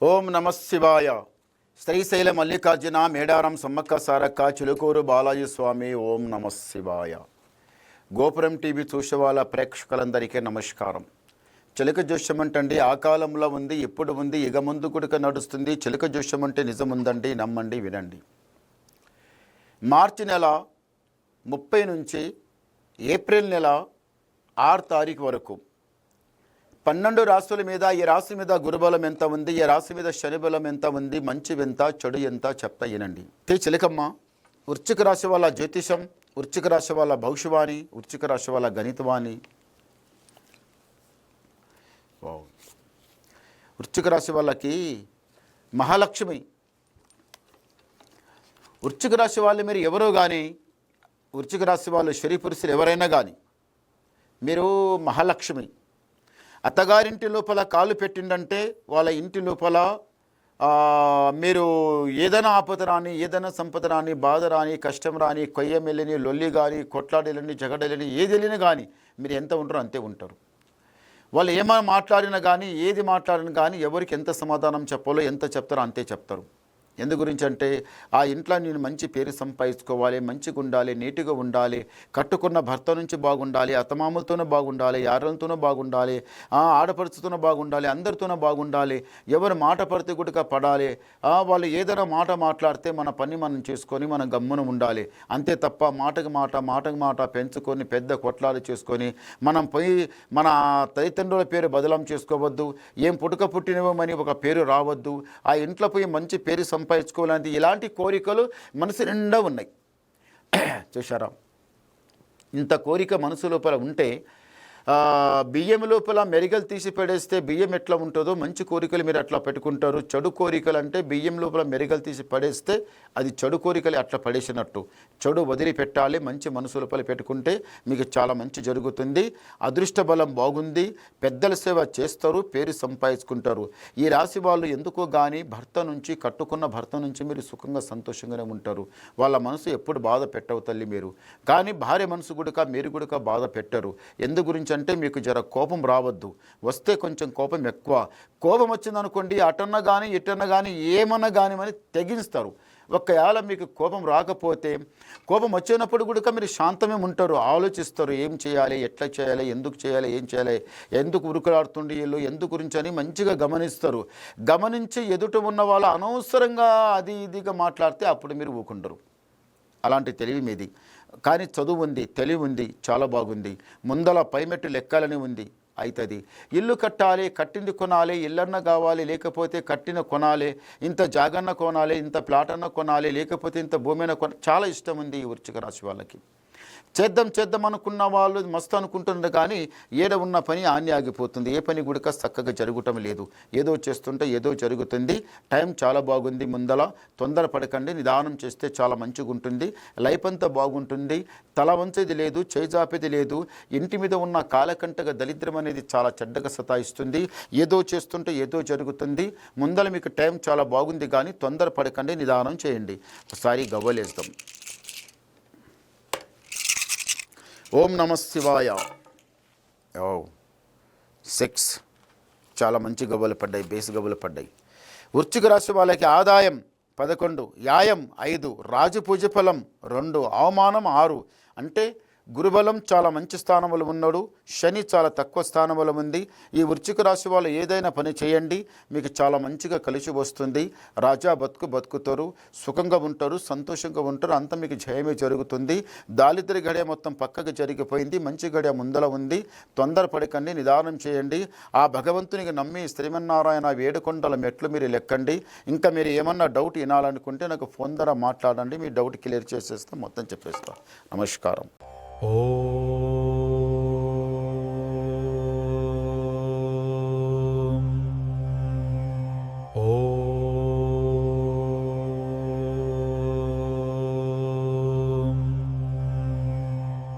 ఓం నమ శివాయ. శ్రీశైల మల్లికార్జున మేడారం సమ్మక్క సారక్క చిలుకూరు బాలాజీ స్వామి. ఓం నమ శివాయ. గోపురం టీవీ చూసే వాళ్ళ ప్రేక్షకులందరికీ నమస్కారం. చిలక జోష్యం అంటే ఆ కాలంలో ఉంది, ఇప్పుడు ఉంది, ఇక ముందు కూడా నడుస్తుంది. చిలక జోష్యం అంటే నిజముందండి, నమ్మండి, వినండి. మార్చి నెల 30 నుంచి ఏప్రిల్ నెల 6 తారీఖు వరకు 12 రాశుల మీద, ఈ రాశి మీద గురుబలం ఎంత ఉంది, ఈ రాశి మీద శనిబలం ఎంత ఉంది, మంచి ఎంత, చెడు ఎంత చెప్తా వినండి. చిలకమ్మ, వృశ్చిక రాశి వాళ్ళ జ్యోతిషం, వృశ్చిక రాశి వాళ్ళ భవిష్యవాణి, వృశ్చిక రాశి వాళ్ళ గణితవాణి. వృశ్చిక రాశి వాళ్ళకి మహాలక్ష్మి. వృశ్చిక రాశి వాళ్ళు మీరు ఎవరో కానీ, వృశ్చిక రాశి వాళ్ళు స్త్రీ పురుషులు ఎవరైనా కానీ మీరు మహాలక్ష్మి. అత్తగారింటి లోపల కాలు పెట్టిండంటే వాళ్ళ ఇంటి లోపల మీరు ఏదైనా ఆపద రాని, ఏదైనా సంపద రాని, బాధ రాని, కష్టం రాని, కొయ్యమెళ్ళని, లొల్లి కానీ, కొట్లాడేళ్ళని, జగడేళ్ళని, ఏది వెళ్ళినా కానీ మీరు ఎంత ఉంటారో అంతే ఉంటారు. వాళ్ళు ఏమైనా మాట్లాడినా కానీ, ఏది మాట్లాడినా కానీ, ఎవరికి ఎంత సమాధానం చెప్పాలో, ఎంత చెప్తారో అంతే చెప్తారు. ఎందు గురించి అంటే ఆ ఇంట్లో నేను మంచి పేరు సంపాదించుకోవాలి, మంచిగా ఉండాలి, నీట్గా ఉండాలి, కట్టుకున్న భర్త నుంచి బాగుండాలి, అత్తమామలతోనూ బాగుండాలి, యారలతోనూ బాగుండాలి, ఆడపడుచుతోనూ బాగుండాలి, అందరితోనూ బాగుండాలి. ఎవరు మాట పడితే కూడా పడాలి. వాళ్ళు ఏదైనా మాట మాట్లాడితే మన పని మనం చేసుకొని మనం గమ్మున ఉండాలి. అంతే తప్ప మాటకు మాట పెంచుకొని పెద్ద కొట్లాలు చేసుకొని మనం పోయి మన తల్లిదండ్రుల పేరు బదలం చేసుకోవద్దు. ఏం పుట్టినవమని ఒక పేరు రావద్దు. ఆ ఇంట్లో పోయి మంచి పేరు సంపాదించుకోవాలంటే ఇలాంటి కోరికలు మనసు నిండా ఉన్నాయి. చూశారా, ఇంత కోరిక మనసు లోపల ఉంటే బియ్యం లోపల మెరిగలు తీసి పడేస్తే బియ్యం ఎట్లా ఉంటుందో మంచి కోరికలు మీరు అట్లా పెట్టుకుంటారు. చెడు కోరికలు అంటే బియ్యం లోపల మెరిగలు తీసి పడేస్తే అది చెడు కోరికలు అట్లా పడేసినట్టు. చెడు వదిలిపెట్టాలి, మంచి మనసు లోపల పెట్టుకుంటే మీకు చాలా మంచి జరుగుతుంది. అదృష్ట బలం బాగుంది, పెద్దల సేవ చేస్తారు, పేరు సంపాదించుకుంటారు. ఈ రాశి వాళ్ళు ఎందుకో కానీ కట్టుకున్న భర్త నుంచి మీరు సుఖంగా సంతోషంగానే ఉంటారు. వాళ్ళ మనసు ఎప్పుడు బాధ పెట్టవు తల్లి మీరు. కానీ భార్య మనసు కూడా మీరు కూడా బాధ పెట్టరు. ఎందు గురించి అంటే మీకు జర కోపం రావద్దు. వస్తే కొంచెం కోపం ఎక్కువ. కోపం వచ్చిందనుకోండి, అటన్నా కానీ ఇటన్నా కానీ ఏమన్నా కానీ అని తెగిస్తారు. ఒకవేళ మీకు కోపం రాకపోతే, కోపం వచ్చినప్పుడు కూడా మీరు శాంతమే ఉంటారు, ఆలోచిస్తారు ఏం చేయాలి, ఎట్లా చేయాలి, ఎందుకు చేయాలి, ఏం చేయాలి, ఎందుకు ఉరుకులాడుతుండే వీళ్ళు, ఎందు గురించి అని మంచిగా గమనిస్తారు. గమనించి ఎదుట ఉన్న వాళ్ళు అనవసరంగా అది ఇదిగా మాట్లాడితే అప్పుడు మీరు ఊకుండరు. అలాంటి తెలివి మీది. కానీ చదువు ఉంది, తెలివి ఉంది, చాలా బాగుంది. ముందల పైమెట్టు లెక్కాలని ఉంది, అవుతుంది. ఇల్లు కట్టాలి, కట్టింది కొనాలి, ఇల్లన్న కావాలి, లేకపోతే కట్టిన కొనాలి, ఇంత జాగన్న కొనాలి, ఇంత ప్లాట్ అన్న కొనాలి, లేకపోతే ఇంత భూమి చాలా ఇష్టం ఉంది ఈ వృశ్చిక రాశి వాళ్ళకి. చేద్దాం అనుకున్న వాళ్ళు మస్తు అనుకుంటున్నారు, కానీ ఏడ ఉన్న పని ఆన్ని ఆగిపోతుంది. ఏ పని కూడా చక్కగా జరగటం లేదు. ఏదో చేస్తుంటే ఏదో జరుగుతుంది. టైం చాలా బాగుంది. ముందల తొందర పడకండి, నిదానం చేస్తే చాలా మంచిగా ఉంటుంది. లైఫ్ అంతా బాగుంటుంది. తల వంచేది లేదు, చేజాపేది లేదు. ఇంటి మీద ఉన్న కాలకంటగా దరిద్రం అనేది చాలా చెడ్డగా సతాయిస్తుంది. ఏదో చేస్తుంటే ఏదో జరుగుతుంది. ముందల మీకు టైం చాలా బాగుంది, కానీ తొందర పడకండి, నిదానం చేయండి. ఒకసారి గవ్వలేస్తాం. ఓం నమ శివాయ. 6 చాలా మంచి గవ్వలు పడ్డాయి, బేస్ గవ్వలు పడ్డాయి. వృశ్చిక రాశి వాళ్ళకి ఆదాయం 11, వ్యాయం 5, రాజపూజ ఫలం 2, అవమానం 6. అంటే గురుబలం చాలా మంచి స్థానంలో ఉన్నాడు, శని చాలా తక్కువ స్థానంలో ఉంది. ఈ వృశ్చిక రాశి వాళ్ళు ఏదైనా పని చేయండి, మీకు చాలా మంచిగా కలిసి వస్తుంది. రాజా బతుకుతారు, సుఖంగా ఉంటారు, సంతోషంగా ఉంటారు. అంత మీకు జయమే జరుగుతుంది. దారిద్ర్య గడియ మొత్తం పక్కకు జరిగిపోయింది, మంచి గడియ ముందల ఉంది. తొందరపడకండి, నిదానం చేయండి. ఆ భగవంతునికి నమ్మి శ్రీమన్నారాయణ 7 కొండల మెట్లు మీరు లెక్కండి. ఇంకా మీరు ఏమన్నా డౌట్ వినాలనుకుంటే నాకు ఫోన్ ద్వారా మాట్లాడండి, మీ డౌట్ క్లియర్ చేసేస్తా, మొత్తం చెప్పేస్తా. నమస్కారం. ఓం